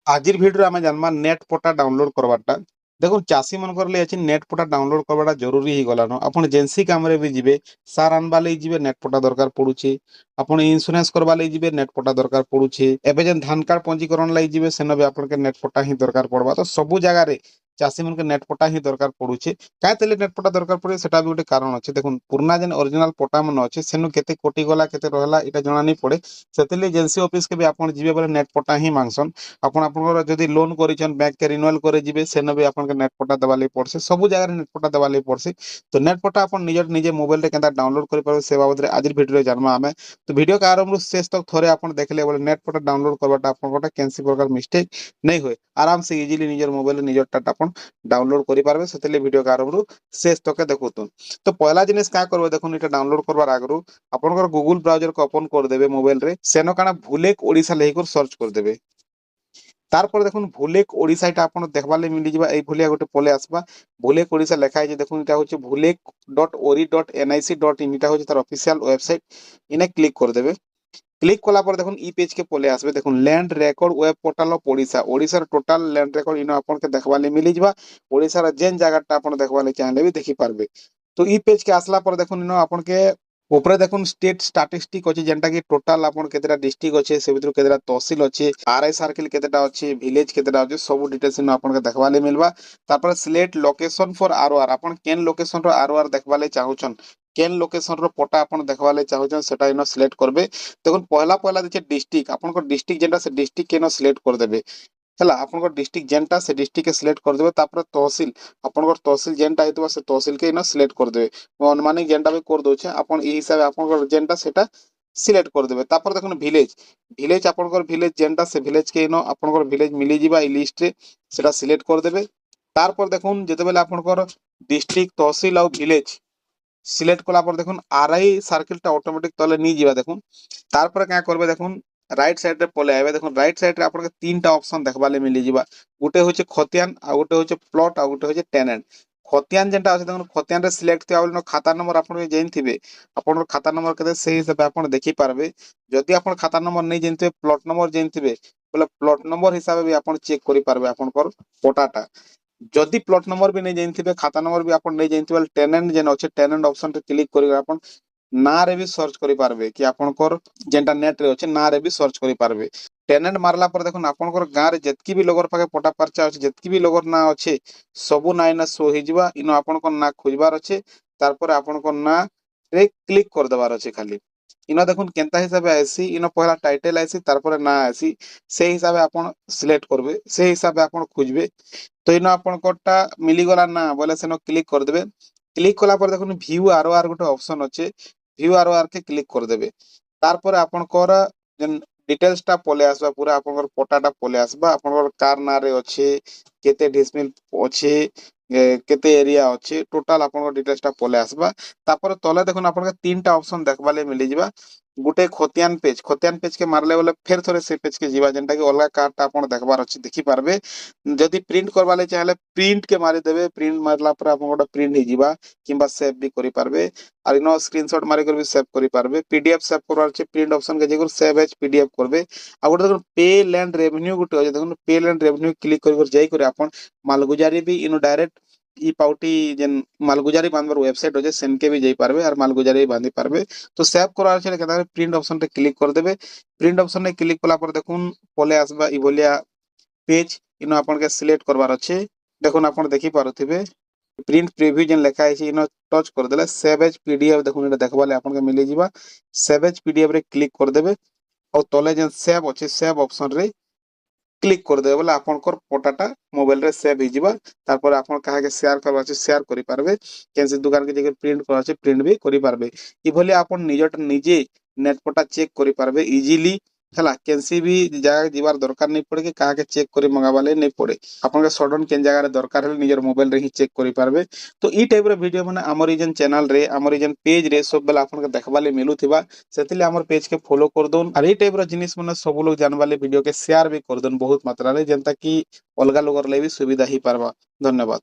आजिर video आम जानवा net पटा डाउनलोड करवाटा। देखो चाषी मन अच्छी नेट पटा डाउनलोड करवाटा जरूरी ही गलान। आप जेनसी काम भी जी सार आनवा लगी जी नेट पटा दरकार पड़ुचे। आप इन्सुरांस करवा लगी जी नेट पटा दरकार पड़ुचे। एवं जेन धान कार्ड पंजीकरण लगी जी सेन भी आप नेट पटा ही दरकार पड़वा। तो सबू जगह चाषी मन के नेट पटा ही दरकार पड़ुचे। क्या नेट पटा दरकार पड़े सेटा भी गोटे कारण अच्छे। देखो पुराना जेन ओरिजिनल पटा मन अच्छे सेनु केते कोटी गला केते रहला इटा जना नहीं पड़े। से एजेंसी ऑफिस के भी आप जी बेले नेट पटा ही मांगसन। आपन जदि लोन करिछन बैंक के रिन्यूअल करे जिबे सेन भी आपन के नेट पटा देवा लई पड़से। सब जगह नेट पटा देवा लई पड़से। तो नेट पटा आपन निजे मोबाइल रे केनता डाउनलोड करि परबे से बाबत रे आजिर भिडियो रे जानबा आमे। तो वीडियो का आरंभ शेष तक थोड़े आपन देखले बोले नेट पटा डाउनलोड करबाटा आपन गोटा कैंसी प्रकार मिस्टेक नहीं होय। आराम से इजीली निजर मोबाइल रे निजर डाटा आपन डाउनलोड करि पारबे। सेतले वीडियो का आरंभ शेष तक देखुतु। तो पहला जिनिस का करबे देखुन इटा डाउनलोड करबार आगरु आपन गूगल ब्राउजर को ओपन कर देबे मोबाइल रे। सेनो काना भूलेक ओडिसा लेहिकर सर्च कर देबे। तारपर देखुन भूलेक ओडिशा इटा आपन देखबा ले मिली जिबा। एई भलिया गोटे पले आसबा भूलेक ओडिशा लेखा है जे देखुन इटा होचे भूलेक.ori.nic.in इटा होचे तार ऑफिशियल वेबसाइट। इने क्लिक कर देबे। क्लिक कला पर देखुन ई पेज के पले आसबे। देखुन land record web portal of Odisha. Odisha total land record इनो आपन के देखबा ले मिली जिबा। ओडिसा रा जेन जगहटा आपन देखबा ले चाहले भी देखि पारबे। तो ई पेज के आसला पर देखुन इनो आपन के ऊपर देखुन स्टेट स्टैटिस्टिक अछि जेंटा कि टोटल आपन केतेटा डिस्ट्रिक्ट अछि से भितर केतेटा तहसील अछि आरआई सर्किल केतेटा अछि विलेज केतेटा अछि सब डिटेल्स इन आपन के देखबा ले मिलबा। तापर सिलेक्ट लोकेशन फॉर आरओआर आपन केन लोकेशन रो आरओआर देखबा ले चाहुछन केन लोकेशन रो पटा आपन देखबा ले चाहुछन सेटा इन सिलेक्ट करबे। देखुन पहला पहला जे डिस्ट्रिक्ट आपन को डिस्ट्रिक्ट जेंटा से डिस्ट्रिक्ट केनो सिलेक्ट कर देबे। हला आपन को डिस्ट्रिक्ट जेंटा से डिस्ट्रिक्ट के सिलेक्ट कर देबे। तापर तहसील आपन को तहसील जेंटा हेतबा से तहसील के इन सिलेक्ट कर देबे। अनुमानिक जेंटा भी कर दोछे आपन ई हिसाब आपन को जेंटा सेटा सिलेक्ट कर देबे। तापर देखुन विलेज विलेज आपन को विलेज जेंटा से विलेज के इनो आपन को विलेज मिली जिबा ई लिस्ट रे सेटा सिलेक्ट कर देबे। तारपर देखुन जेते बेले आपन को डिस्ट्रिक्ट तहसील और विलेज सिलेक्ट कला पर देखुन आरआई सर्किल टा ऑटोमेटिक तले नी जिबा। देखुन तारपर क्या करबे देखुन राइट साइड रे पले आबे। देखुन राइट साइड रे आपन के तीनटा ऑप्शन देखबा ले मिली जिबा। गुटे होचे खतियान आ गुटे होचे प्लॉट आ गुटे होचे टेनेंट। खतियान जेंटा अछि देखुन खतियान रे सिलेक्ट थिया बोले खाता नंबर आपन जेन थिबे आपन खाता नंबर केते सही हिसाब आपन देखि पारबे। जदि आपन खाता नंबर नहीं जेनथिबे प्लॉट नंबर जेन थिबे बोले प्लॉट नंबर हिसाब भी आपन चेक करि पारबे आपन कर पटाटा। जदि प्लॉट नंबर भी नहीं जानते खाता नंबर भी आप नहीं जानते टेनेंट जेन अच्छे टेनेंट ऑप्शन रे क्लिक कर आप ना रे भी सर्च करि पारबे कि आपनकर जेंटा नेट रे अच्छे ना रे भी सर्च करि पारबे। टेनेंट मारला पर देखुन आपनकर गां रे जतकी भी लोगर पाके पटा परचा अछि जतकी भी लोगर ना अच्छे सबु ना इना शो हि जिबा। इनो आपनकर ना खोजबार अच्छे तारपर आपनकर ना रे क्लिक कर देबार अच्छे खाली। इनो देखुन केनता हिसाब आसी इनो पहला टाइटल आसी तारपर ना आसी से हिसाब आपन सिलेक्ट करबे से हिसाब आपन खोजबे। तो इनो आपन कोटा मिली गला ना बोले सेनो क्लिक कर देबे। क्लिक कला पर देखुन व्यू आरओआर गोटे ऑप्शन अच्छे व्यू आरओआर के क्लिक कर देबे। तारपर आपन कोर जेन डिटेल्स टा पले आसबा पूरा आपन पटाटा पले आसबा आपन कार ना रे अच्छे केते डिसमिल अच्छे केते एरिया अच्छे टोटल आपन डिटेल्स टा पले आसबा। तापर तले देखुन आपन के तीनटा ऑप्शन देखबा ले मिली जिबा। गुटे खतियान पेज के मारले बोले फेर थोड़े से पेज के जीवा जेंटा कि अलगा कार्डटा आपन देखबार अच्छे देखि पारबे। जदि प्रिंट करबा ले चाहले प्रिंट के मारी देबे। प्रिंट मारला पर आपन गोटा प्रिंट ही जिबा किंबा सेव भी करि पारबे। और इनो स्क्रीनशॉट मारी कर भी सेव करि पारबे। पीडीएफ सेव करबार छै प्रिंट ऑप्शन के जेकर सेव एज पीडीएफ करबे। आ गोटे देखुन पे लैंड रेवेन्यू गोटे अछि देखुन पे लैंड रेवेन्यू क्लिक कर जाई करे आपन मालगुजारी भी इनो डायरेक्ट ई पाउटी जेन मालगुजारी बांधबर वेबसाइट अछि सेनके भी जाई पारबे और मालगुजारी बांधी पारबे। तो सेव करबार छै केदा प्रिंट ऑप्शन रे क्लिक कर देबे। प्रिंट ऑप्शन रे क्लिक कला पर देखुन पले आसबा ई भलिया पेज इनो आपन के सिलेक्ट करबार अच्छे। देखुन आपन देखि पारुथिबे प्रिंट प्रीव्यू जेन लेखा है इनो टच कर देले सेव एज पीडीएफ देखुन एटा देखबा ले आपन के मिली जिबा। सेव एज पीडीएफ रे क्लिक कर देबे और तले जेन सेव अच्छे सेव ऑप्शन रे क्लिक कर देबे बोले आपनकर पटाटा मोबाइल रे सेव ही जिबा। तारपर आपन काहे के शेयर करबा छै शेयर करि पारबे। केनसे दुकान के जगह प्रिंट करबा छै प्रिंट भी करि पारबे। ई भली आपन निजट निजे नेट पटा चेक करि पारबे इजीली। हला केनसी भी जगह जीवार दरकार नहीं पड़े कि काहे के चेक करि मंगावा ले नहीं पड़े। आपन के सडन केन जगह रे दरकार है निजर मोबाइल रे ही चेक करि पारबे। तो ई टाइप रे वीडियो माने हमर ई जेन चैनल रे हमर ई जेन पेज रे सब बेला आपन के देखबा ले मिलुथिबा। सेतिले हमर पेज के फॉलो कर दोन और ई टाइप रो जिनिस माने सब लोग जानबा ले वीडियो के शेयर भी कर दोन बहुत मात्रा रे जेंता कि अलगा लोगर ले भी सुविधा ही पारबा। धन्यवाद।